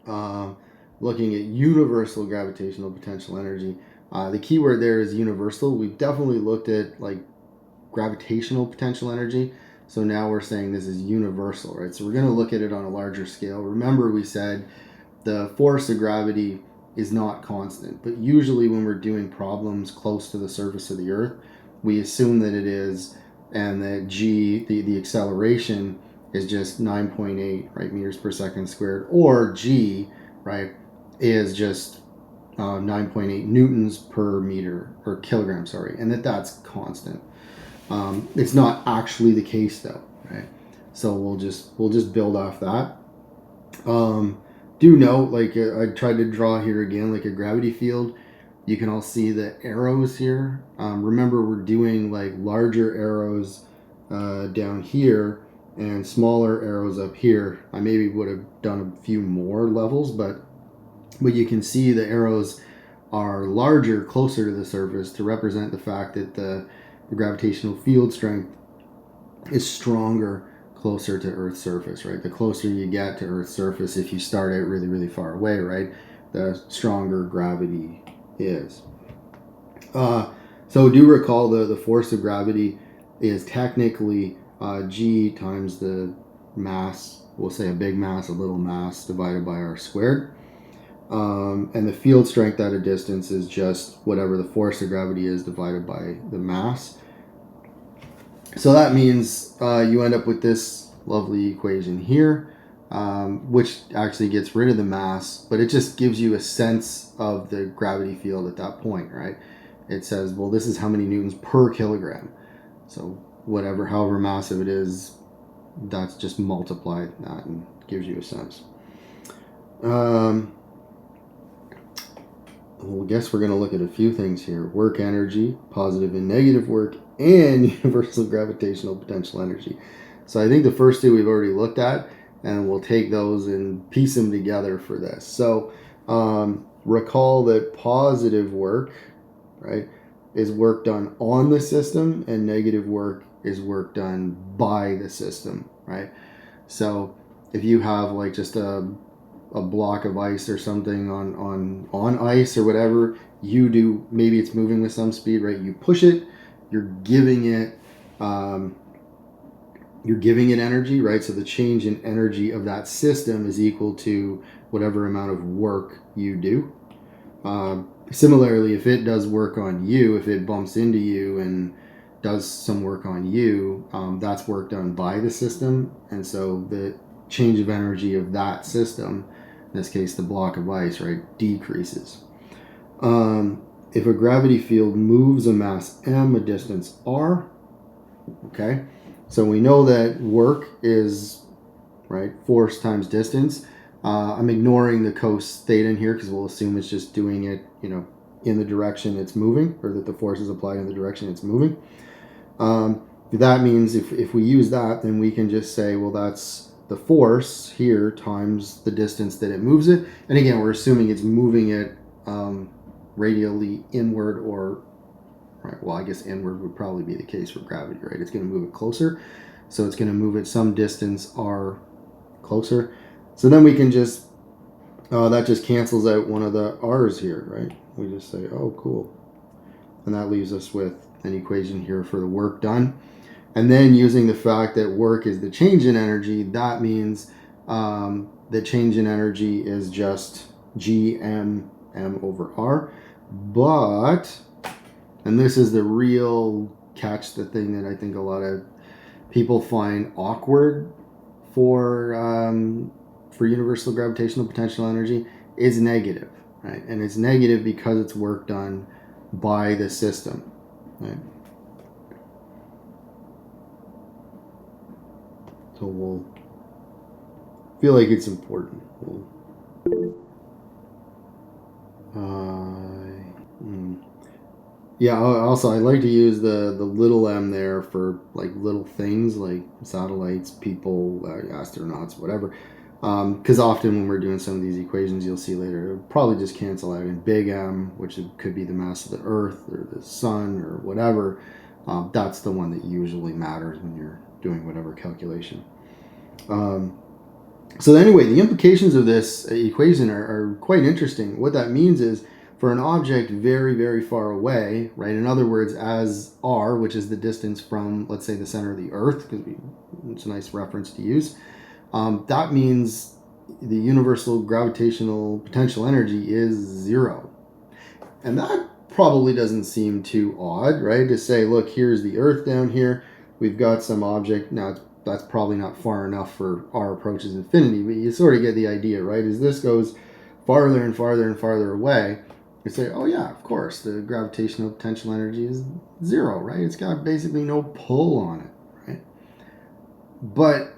Um, looking at universal gravitational potential energy. The key word there is universal. We've definitely looked at like gravitational potential energy. So now we're saying this is universal, right? So we're going to look at it on a larger scale. Remember, we said the force of gravity is not constant, but usually when we're doing problems close to the surface of the Earth, we assume that it is, and that g, the acceleration, is just 9.8 right meters per second squared, or g, right, is just 9.8 newtons per meter or kilogram, sorry, and that's constant. It's not actually the case though, right? So we'll just build off that. Do note, like I tried to draw here again, like a gravity field. You can all see the arrows here. Remember, we're doing like larger arrows down here and smaller arrows up here. I maybe would have done a few more levels, but you can see the arrows are larger, closer to the surface, to represent the fact that the gravitational field strength is stronger closer to Earth's surface, right? The closer you get to Earth's surface, if you start out really, really far away, right, the stronger gravity is. So do recall the force of gravity is technically g times the mass, we'll say a big mass, a little mass, divided by r squared. And the field strength at a distance is just whatever the force of gravity is divided by the mass. So that means you end up with this lovely equation here, which actually gets rid of the mass, but it just gives you a sense of the gravity field at that point, right? It says, well, this is how many newtons per kilogram. So whatever, however massive it is, that's just multiply that and gives you a sense. Well, I guess we're going to look at a few things here. Work energy, positive and negative work, and universal gravitational potential energy. So I think the first two we've already looked at, and we'll take those and piece them together for this. So recall that positive work, right, is work done on the system, and negative work is work done by the system, right? So if you have like just a block of ice or something on ice or whatever, you do, maybe it's moving with some speed, right? You push it, you're giving it energy, right? So the change in energy of that system is equal to whatever amount of work you do. Similarly, if it does work on you, if it bumps into you and does some work on you, that's work done by the system, and so the change of energy of that system, in this case the block of ice, right, decreases. If a gravity field moves a mass m a distance r, okay, so we know that work is, right, force times distance. I'm ignoring the cos theta in here because we'll assume it's just doing it, in the direction it's moving, or that the force is applied in the direction it's moving. That means if we use that, then we can just say, well, that's the force here times the distance that it moves it. And again, we're assuming it's moving it radially inward, or, right, well, I guess inward would probably be the case for gravity, right? It's going to move it closer. So it's going to move it some distance r closer. So then we can just, that just cancels out one of the r's here, right? We just say, oh, cool. And that leaves us with an equation here for the work done. And then using the fact that work is the change in energy, that means the change in energy is just m over r. But, and this is the real catch, the thing that I think a lot of people find awkward for universal gravitational potential energy, is negative, right? And it's negative because it's work done by the system, right? So we'll feel like it's important. Yeah, also I like to use the little m there for like little things like satellites, people, astronauts, whatever. Because often when we're doing some of these equations, you'll see later, it'll probably just cancel out in big M, which could be the mass of the Earth or the Sun or whatever. That's the one that usually matters when you're doing whatever calculation. So anyway, the implications of this equation are quite interesting. What that means is for an object very, very far away, right? In other words, as r, which is the distance from, let's say, the center of the Earth, because it's a nice reference to use, that means the universal gravitational potential energy is zero. And that probably doesn't seem too odd, right? To say, look, here's the Earth down here. We've got some object. Now, that's probably not far enough for our approaches infinity, but you sort of get the idea, right? As this goes farther and farther and farther away, you say, oh, yeah, of course, the gravitational potential energy is zero, right? It's got basically no pull on it, right? But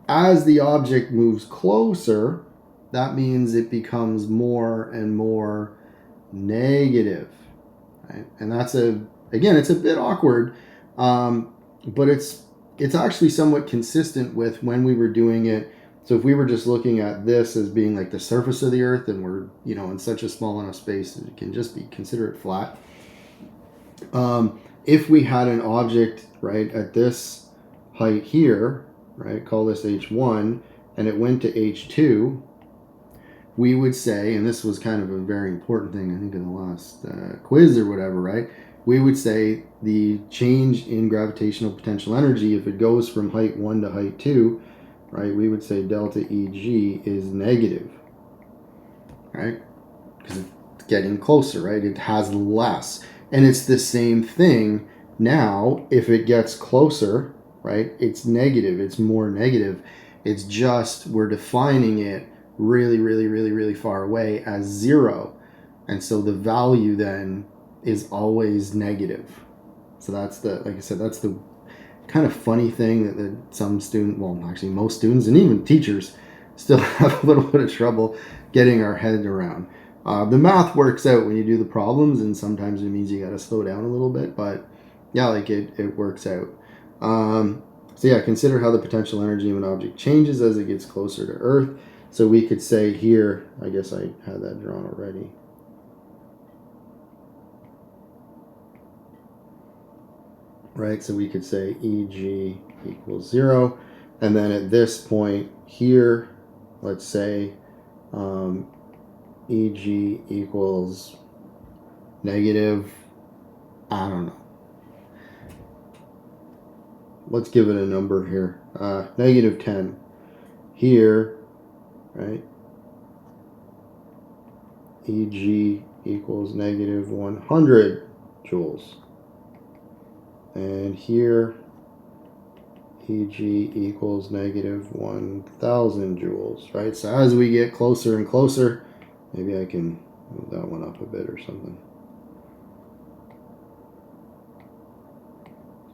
as the object moves closer, that means it becomes more and more negative, right? And that's it's a bit awkward, but it's actually somewhat consistent with when we were doing it. So if we were just looking at this as being like the surface of the Earth, and we're in such a small enough space that it can just be considered flat. If we had an object right at this height here, right, call this h1, and it went to h2, we would say, and this was kind of a very important thing, I think, in the last quiz or whatever, right? We would say the change in gravitational potential energy, if it goes from height 1 to height 2, right, we would say delta Eg is negative, right? Because it's getting closer, right? It has less. And it's the same thing now. If it gets closer, right, it's negative. It's more negative. It's just we're defining it really, really, really, really far away as zero. And so the value then is always negative. So that's like I said, that's the kind of funny thing that some students, well, actually most students and even teachers still have a little bit of trouble getting our head around. The math works out when you do the problems, and sometimes it means you got to slow down a little bit, but yeah, like it works out. So yeah, consider how the potential energy of an object changes as it gets closer to Earth. So we could say here, I guess I had that drawn already. Right, so we could say Eg equals 0. And then at this point here, let's say Eg equals negative, I don't know. Let's give it a number here. Negative 10. Here, right? Eg equals negative 100 joules. And here, Eg equals negative 1,000 joules, right? So as we get closer and closer, maybe I can move that one up a bit or something.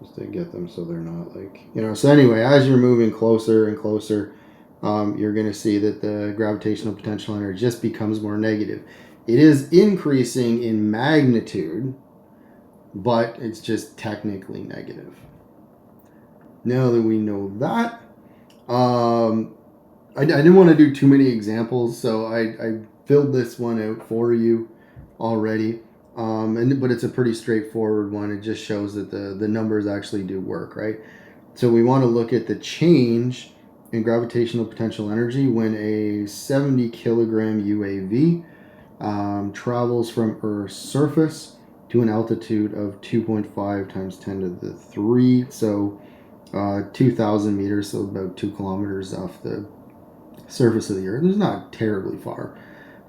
Just to get them so they're not like, so anyway, as you're moving closer and closer, you're going to see that the gravitational potential energy just becomes more negative. It is increasing in magnitude, but it's just technically negative. Now that we know that, I didn't want to do too many examples, so I filled this one out for you already. But it's a pretty straightforward one. It just shows that the numbers actually do work, right? So we want to look at the change in gravitational potential energy when a 70 kilogram UAV travels from Earth's surface to an altitude of 2.5 times 10 to the 3. So 2,000 meters, so about 2 kilometers off the surface of the Earth. It's not terribly far.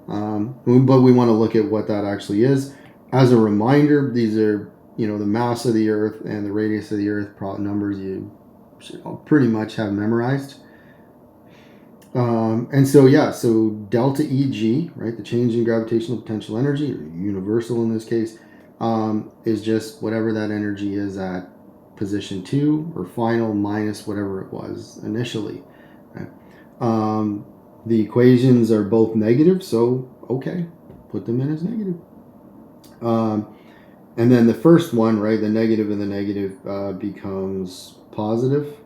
But we want to look at what that actually is. As a reminder, these are, the mass of the Earth and the radius of the Earth numbers you should pretty much have memorized. And so, yeah, so delta Eg, right, the change in gravitational potential energy, or universal in this case, is just whatever that energy is at position 2 or final minus whatever it was initially. Right? The equations are both negative, so okay, put them in as negative. And then the first one, right, the negative and the negative becomes positive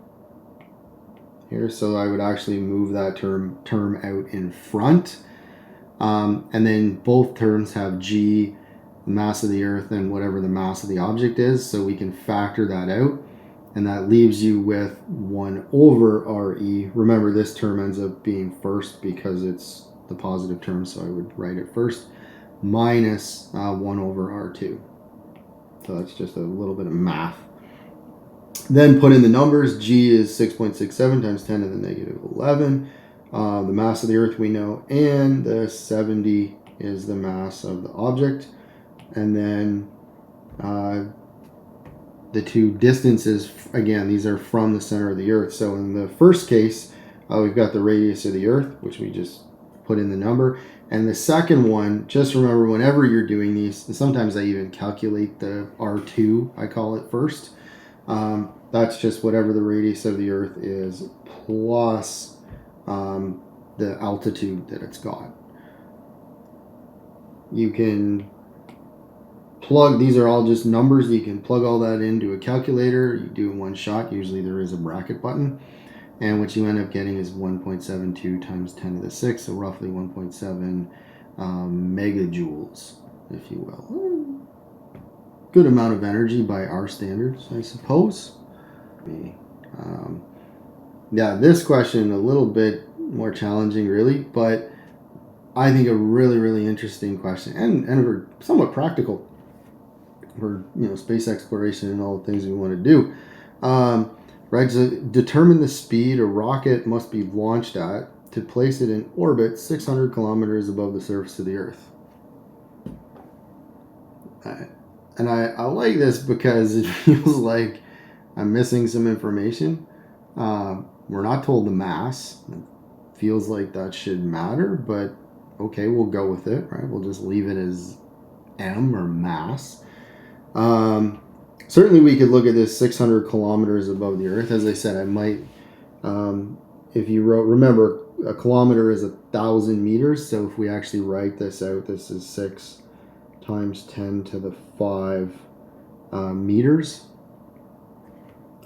here. So I would actually move that term out in front. And then both terms have G, the mass of the Earth, and whatever the mass of the object is. So we can factor that out. And that leaves you with 1 over RE. Remember, this term ends up being first because it's the positive term, so I would write it first, minus 1 over R2. So that's just a little bit of math. Then put in the numbers. G is 6.67 times 10 to the negative 11. The mass of the Earth we know, and the 70 is the mass of the object. And then the two distances, again, these are from the center of the Earth. So in the first case, we've got the radius of the Earth, which we just put in the number. And the second one, just remember whenever you're doing these, and sometimes I even calculate the R2, I call it first. That's just whatever the radius of the Earth is plus the altitude that it's got. You can plug, these are all just numbers. You can plug all that into a calculator. You do it in one shot. Usually there is a bracket button. And what you end up getting is 1.72 times 10 to the 6, so roughly 1.7 megajoules, if you will. Good amount of energy by our standards, I suppose. Yeah, this question a little bit more challenging, really, but I think a really, really interesting question and somewhat practical for space exploration and all the things we want to do. Right, so determine the speed a rocket must be launched at to place it in orbit 600 kilometers above the surface of the Earth. And I like this because it feels like I'm missing some information. We're not told the mass. It feels like that should matter, but okay, we'll go with it, right? We'll just leave it as M or mass. Certainly we could look at this 600 kilometers above the Earth. As I said, I might, if you remember, a kilometer is 1,000 meters. So if we actually write this out, this is 6 times 10 to the 5 meters,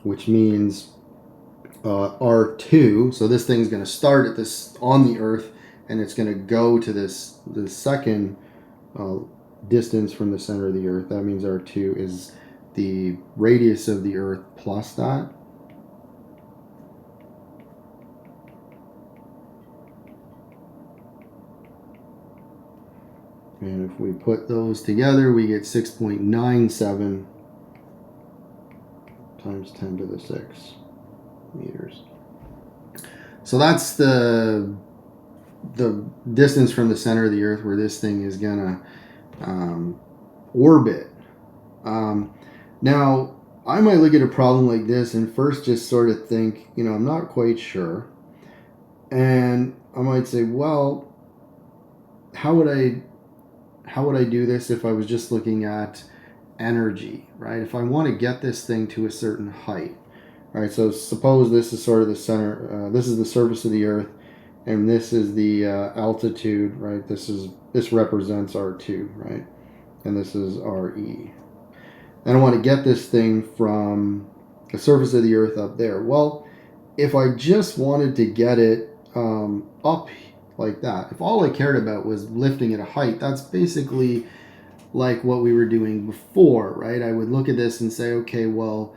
which means R2. So this thing's going to start at this on the Earth, and it's going to go to the second distance from the center of the Earth. That means R2 is the radius of the Earth plus that. And if we put those together, we get 6.97 times 10 to the 6 meters. So that's the distance from the center of the Earth where this thing is going to orbit. Now, I might look at a problem like this and first just sort of think, I'm not quite sure. And I might say, well, how would I do this if I was just looking at energy, right? If I want to get this thing to a certain height, right? So suppose this is sort of the center, this is the surface of the Earth, and this is the altitude, right? This represents R2, right? And this is RE. And I want to get this thing from the surface of the Earth up there. Well, if I just wanted to get it up like that, if all I cared about was lifting at a height, that's basically like what we were doing before, right? I would look at this and say, okay, well,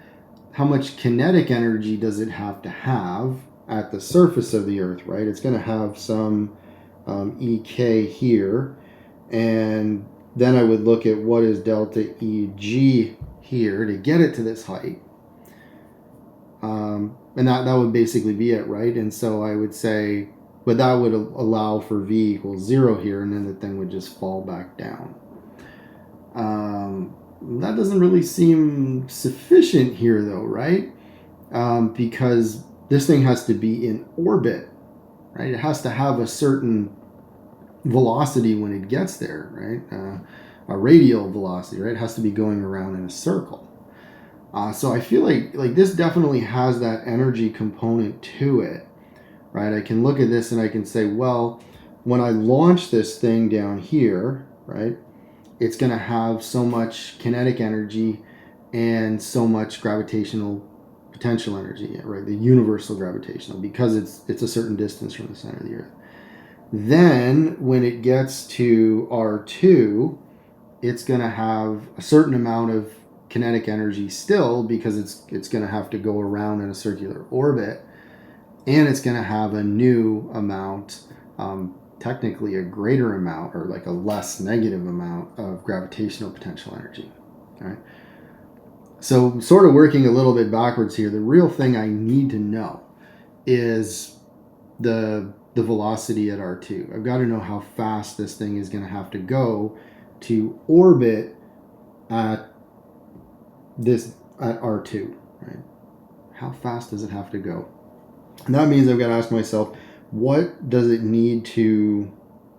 how much kinetic energy does it have to have at the surface of the Earth, right? It's going to have some EK here, and then I would look at what is delta EG here to get it to this height. And that would basically be it, right? And so I would say, but that would allow for V equals 0 here, and then the thing would just fall back down. That doesn't really seem sufficient here, though, right? Because this thing has to be in orbit, right? It has to have a certain velocity when it gets there, right? A radial velocity, right? It has to be going around in a circle. So I feel like this definitely has that energy component to it, right? I can look at this and I can say, well, when I launch this thing down here, right, it's going to have so much kinetic energy and so much gravitational potential energy, right? The universal gravitational, because it's a certain distance from the center of the Earth. Then when it gets to R2, it's going to have a certain amount of kinetic energy still, because it's going to have to go around in a circular orbit, and it's going to have a new amount, technically a greater amount or like a less negative amount of gravitational potential energy. All right. So sort of working a little bit backwards here, the real thing I need to know is the velocity at R2. I've got to know how fast this thing is going to have to go to orbit at R2, right? How fast does it have to go? And that means I've got to ask myself, what does it need to,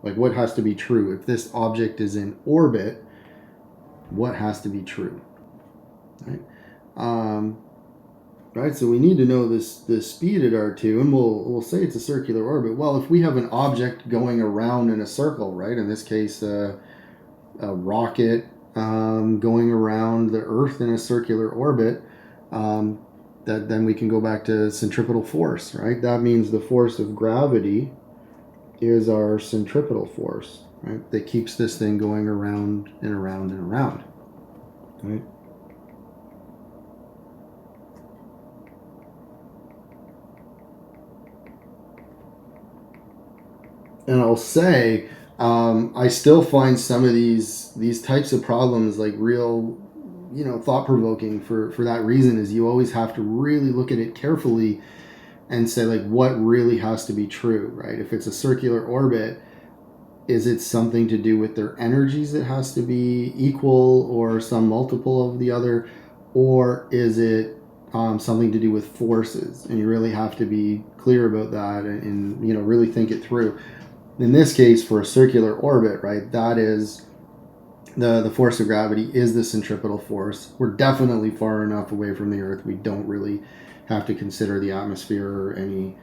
like, what has to be true? If this object is in orbit, what has to be true, right? Right, so we need to know the speed at R2, and we'll say it's a circular orbit. Well, if we have an object going around in a circle, right, in this case a rocket going around the Earth in a circular orbit, then we can go back to centripetal force, right? That means the force of gravity is our centripetal force, right, that keeps this thing going around and around and around, right? And I'll say, I still find some of these types of problems like real, thought provoking for that reason. Is you always have to really look at it carefully and say, like, what really has to be true, right? If it's a circular orbit, is it something to do with their energies that has to be equal or some multiple of the other, or is it something to do with forces? And you really have to be clear about that and really think it through. In this case, for a circular orbit, right, that is the force of gravity is the centripetal force. We're definitely far enough away from the Earth. We don't really have to consider the atmosphere or any,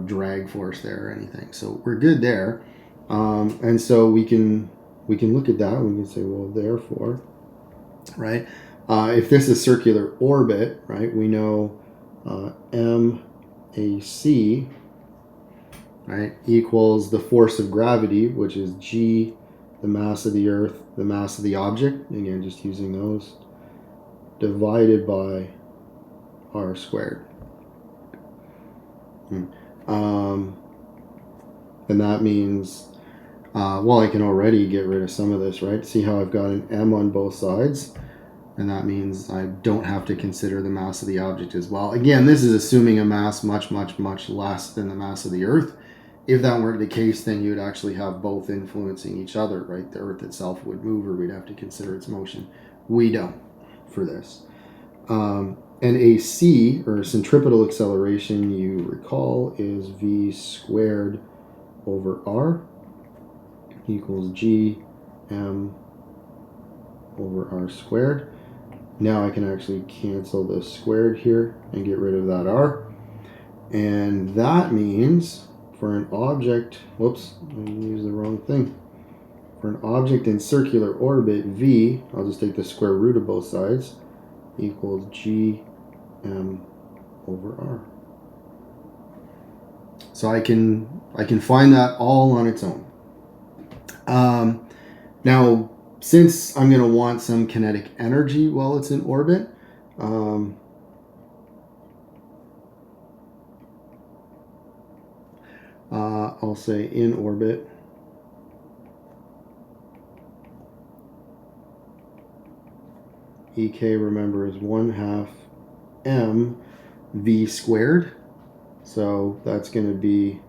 drag force there or anything. So we're good there. And so we can look at that. We can say, well, therefore, right, if this is circular orbit, right, we know MAC, right, equals the force of gravity, which is G, the mass of the Earth, the mass of the object, again, just using those, divided by R squared. And that means, I can already get rid of some of this, right? See how I've got an M on both sides? And that means I don't have to consider the mass of the object as well. Again, this is assuming a mass much, much, much less than the mass of the Earth. If that weren't the case, then you would actually have both influencing each other, right? The Earth itself would move, or we'd have to consider its motion. We don't for this. And AC, or centripetal acceleration, you recall, is V squared over R equals G M over R squared. Now I can actually cancel the squared here and get rid of that R. And that means for an object, whoops, I used the wrong thing. For an object in circular orbit, V, I'll just take the square root of both sides, equals G M over R. So I can find that all on its own. Now, since I'm going to want some kinetic energy while it's in orbit, I'll say in orbit, EK, remember, is 1/2 m v squared. So that's going to be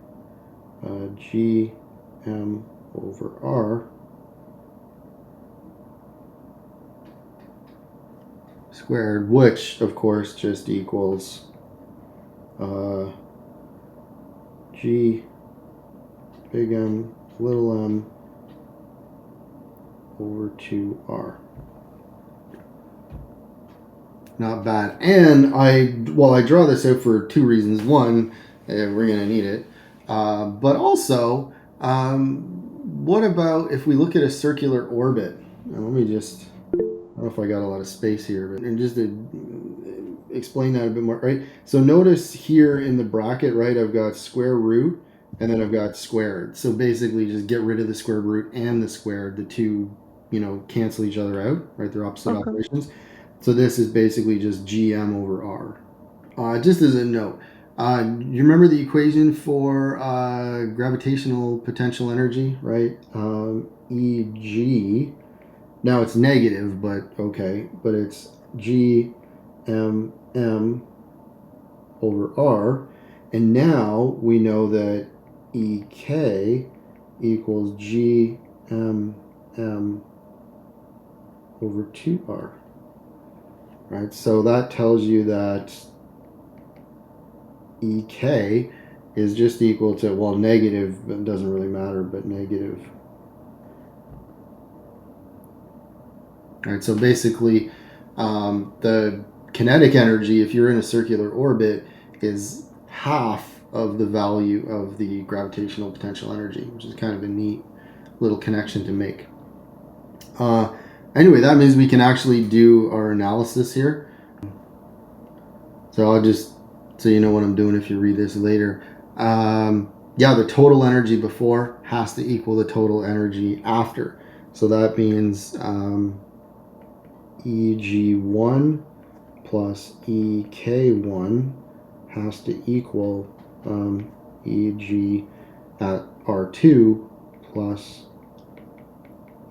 G M over R squared, which of course just equals G big M little m over 2R. Not bad. And I draw this out for two reasons. One, we're going to need it. But also, what about if we look at a circular orbit? Now, let me just, I don't know if I got a lot of space here, but and just to explain that a bit more, right? So notice here in the bracket, right, I've got square root and then I've got squared. So basically just get rid of the square root and the squared, the two cancel each other out, right? They're opposite operations. So this is basically just GM over R. Just as a note, you remember the equation for gravitational potential energy, right? Eg. Now it's negative, but okay. But it's G M M over R. And now we know that EK equals G M M over 2R. Right? So that tells you that EK is just equal to, well, negative, it doesn't really matter, but negative. All right, so basically, the kinetic energy, if you're in a circular orbit, is half of the value of the gravitational potential energy, which is kind of a neat little connection to make. Anyway, that means we can actually do our analysis here. So I'll just, so you know what I'm doing if you read this later. Yeah, the total energy before has to equal the total energy after. So that means EG1 plus EK1 has to equal EG at R2 plus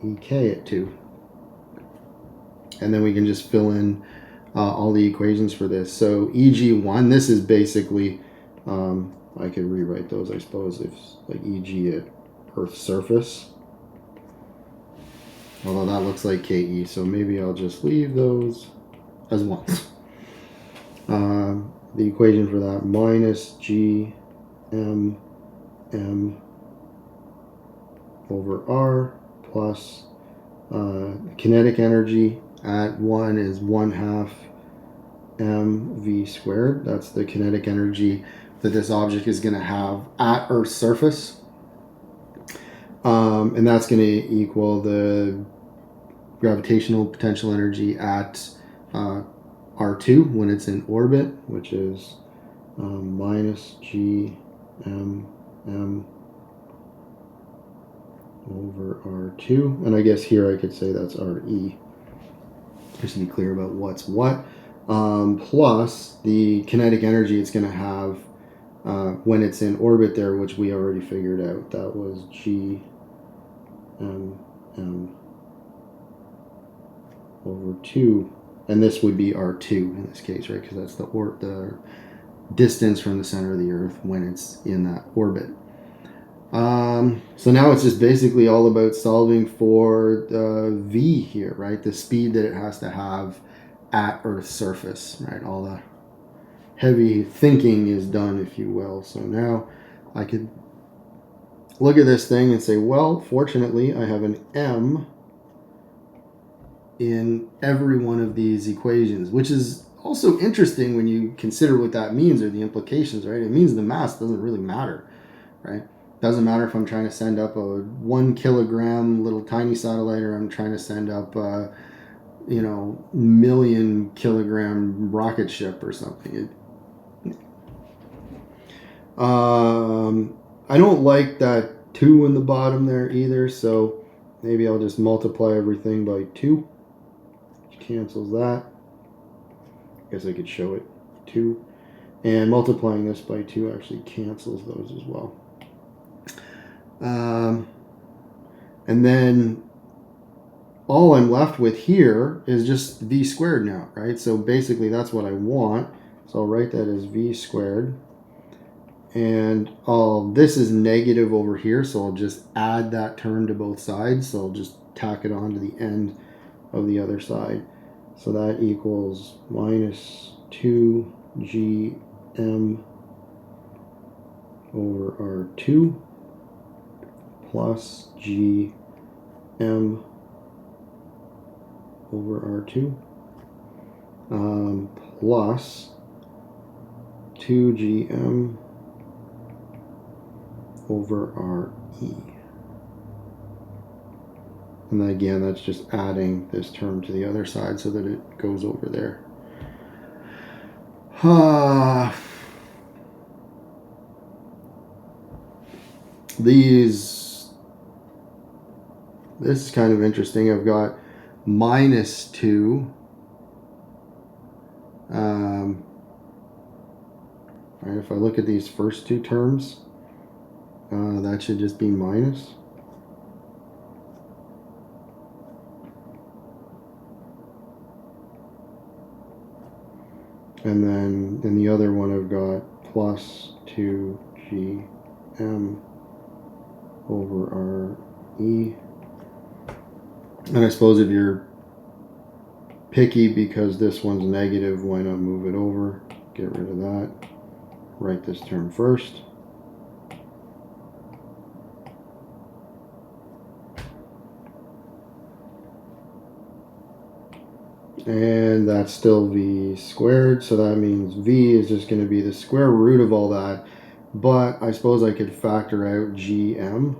EK at 2. And then we can just fill in all the equations for this. So EG1, this is basically, I could rewrite those, I suppose, if like EG at Earth's surface. Although that looks like KE, so maybe I'll just leave those as ones. The equation for that, minus G M M over R plus kinetic energy at 1 is 1/2 mv squared. That's the kinetic energy that this object is going to have at Earth's surface. And that's going to equal the gravitational potential energy at R2 when it's in orbit, which is minus G M M over R2. And I guess here I could say that's RE, just to be clear about what's what. Plus the kinetic energy it's going to have when it's in orbit there, which we already figured out. That was G M M over 2. And this would be R2 in this case, right? Because that's the distance from the center of the Earth when it's in that orbit. So now it's just basically all about solving for V here, right? The speed that it has to have at Earth's surface, right? All the heavy thinking is done, if you will. So now I could look at this thing and say, well, fortunately, I have an M in every one of these equations, which is also interesting when you consider what that means or the implications, right? It means the mass doesn't really matter, right? Doesn't matter if I'm trying to send up a 1 kilogram little tiny satellite or I'm trying to send up a, million kilogram rocket ship or something. I don't like that 2 in the bottom there either, so maybe I'll just multiply everything by 2, which cancels that. I guess I could show it 2. And multiplying this by 2 actually cancels those as well. And then all I'm left with here is just V squared now, right? So basically that's what I want. So I'll write that as V squared. And this is negative over here, so I'll just add that term to both sides. So I'll just tack it on to the end of the other side. So that equals minus 2GM over R2 plus GM over R2 plus 2GM over RE. And then again, that's just adding this term to the other side so that it goes over there. These this is kind of interesting. I've got minus 2. Right, if I look at these first two terms, that should just be minus. And then in the other one, I've got plus 2gm over re. And I suppose if you're picky because this one's negative, why not move it over? Get rid of that. Write this term first. And that's still v squared, so that means v is just going to be the square root of all that. But I suppose I could factor out gm.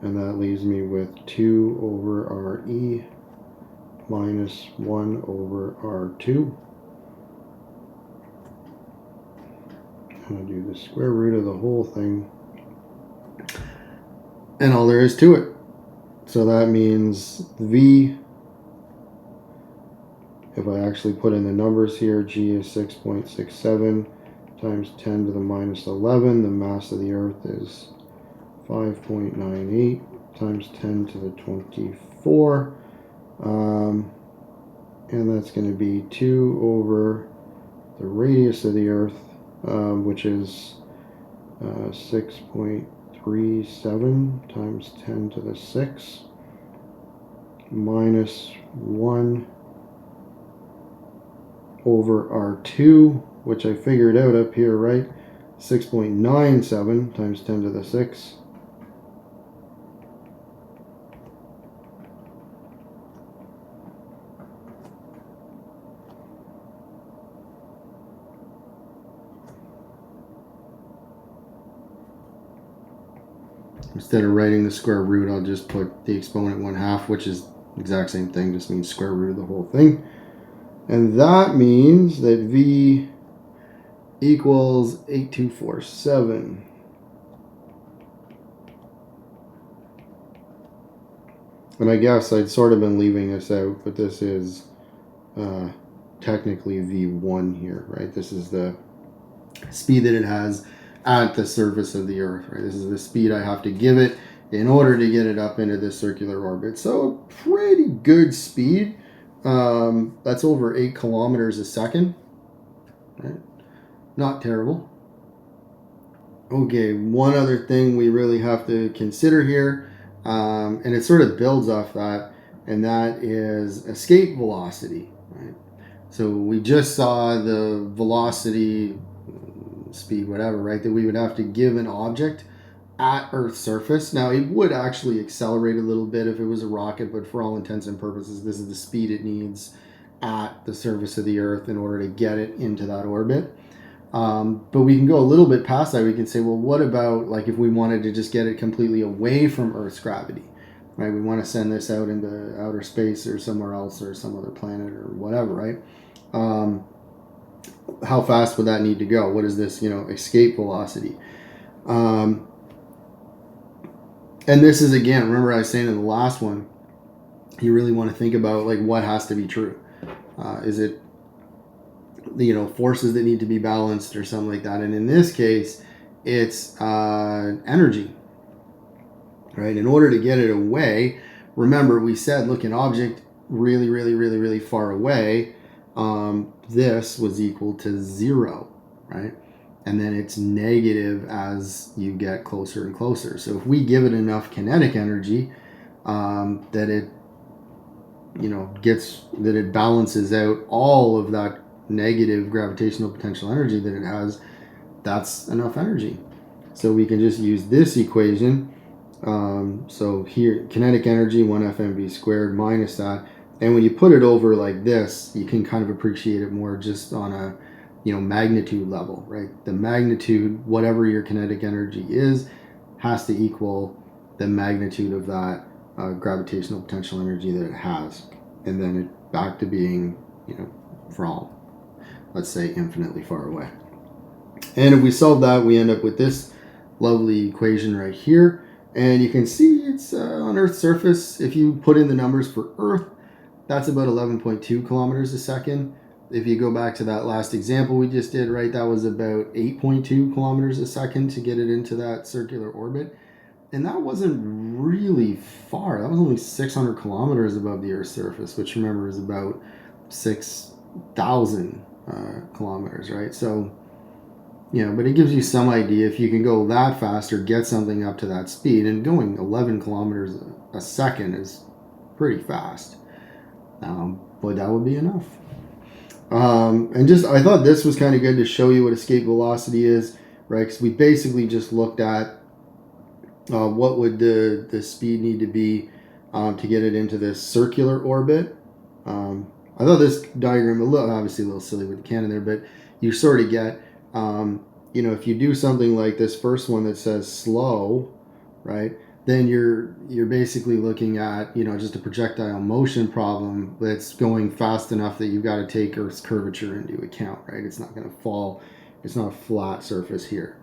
And that leaves me with 2 over re minus 1 over r2. I'm going to do the square root of the whole thing. And all there is to it. So that means v, if I actually put in the numbers here, g is 6.67 times 10 to the minus 11. The mass of the Earth is 5.98 times 10 to the 24. And that's going to be 2 over the radius of the Earth, which is 6.37 times 10 to the 6 minus 1 over R2, which I figured out up here, right? 6.97 times 10 to the 6. Instead of writing the square root, I'll just put the exponent 1/2, which is the exact same thing, just means square root of the whole thing. And that means that V equals 8247. And I guess I'd sort of been leaving this out, but this is technically V1 here, right? This is the speed that it has at the surface of the Earth, right? This is the speed I have to give it in order to get it up into this circular orbit. So a pretty good speed. That's over 8 kilometers a second, right? Not terrible. Okay, one other thing we really have to consider here, and it sort of builds off that, and that is escape velocity, right? So we just saw the velocity, speed, whatever, right, that we would have to give an object at Earth's surface. Now, it would actually accelerate a little bit if it was a rocket, but for all intents and purposes, this is the speed it needs at the surface of the Earth in order to get it into that orbit. But we can go a little bit past that. We can say, well, what about like if we wanted to just get it completely away from Earth's gravity, right? We want to send this out into outer space or somewhere else or some other planet or whatever, right? How fast would that need to go? What is this, escape velocity? And this is, again, remember I was saying in the last one, you really want to think about like what has to be true. Is it, forces that need to be balanced or something like that? And in this case, it's energy, right? In order to get it away, remember we said, look, an object really, really, really, really far away, this was equal to 0, right? And then it's negative as you get closer and closer. So if we give it enough kinetic energy, that it, that it balances out all of that negative gravitational potential energy that it has, that's enough energy. So we can just use this equation. So here, kinetic energy, 1 FmV squared minus that. And when you put it over like this, you can kind of appreciate it more just on a, magnitude level, right? The magnitude, whatever your kinetic energy is, has to equal the magnitude of that gravitational potential energy that it has. And then it back to being, from, let's say, infinitely far away. And if we solve that, we end up with this lovely equation right here. And you can see it's on Earth's surface. If you put in the numbers for Earth, that's about 11.2 kilometers a second. If you go back to that last example we just did, right, that was about 8.2 kilometers a second to get it into that circular orbit. And that wasn't really far. That was only 600 kilometers above the Earth's surface, which remember is about 6,000 kilometers, right? So, but it gives you some idea if you can go that fast or get something up to that speed. And going 11 kilometers a second is pretty fast. But that would be enough. And just, I thought this was kind of good to show you what escape velocity is, right? Because we basically just looked at what would the speed need to be to get it into this circular orbit. I thought this diagram, obviously a little silly with the cannon there, but you sort of get, if you do something like this first one that says slow, right, then you're basically looking at, just a projectile motion problem that's going fast enough that you've got to take Earth's curvature into account, right? It's not going to fall. It's not a flat surface here.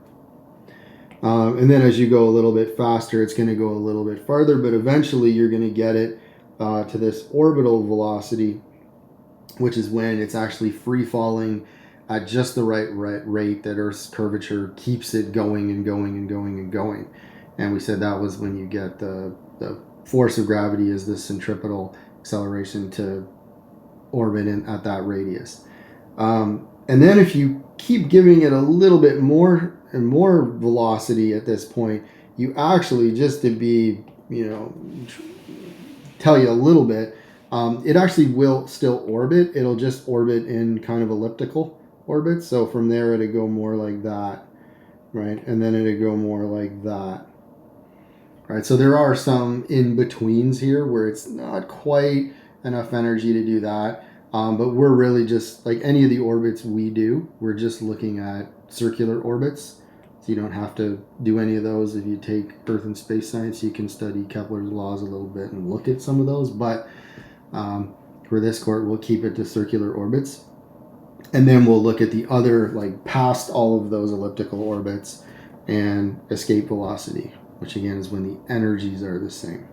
And then as you go a little bit faster, it's going to go a little bit farther, but eventually you're going to get it to this orbital velocity, which is when it's actually free falling at just the right rate that Earth's curvature keeps it going and going and going and going. And we said that was when you get the force of gravity is the centripetal acceleration to orbit at that radius. And then if you keep giving it a little bit more and more velocity at this point, you actually, just to be, tell you a little bit, it actually will still orbit. It'll just orbit in kind of elliptical orbits. So from there, it'd go more like that, right? And then it'd go more like that. Right, so there are some in-betweens here where it's not quite enough energy to do that. But we're really just, like any of the orbits we do, we're just looking at circular orbits. So you don't have to do any of those. If you take Earth and space science, you can study Kepler's laws a little bit and look at some of those. But for this court, we'll keep it to circular orbits. And then we'll look at the other, like past all of those elliptical orbits and escape velocity, which again is when the energies are the same.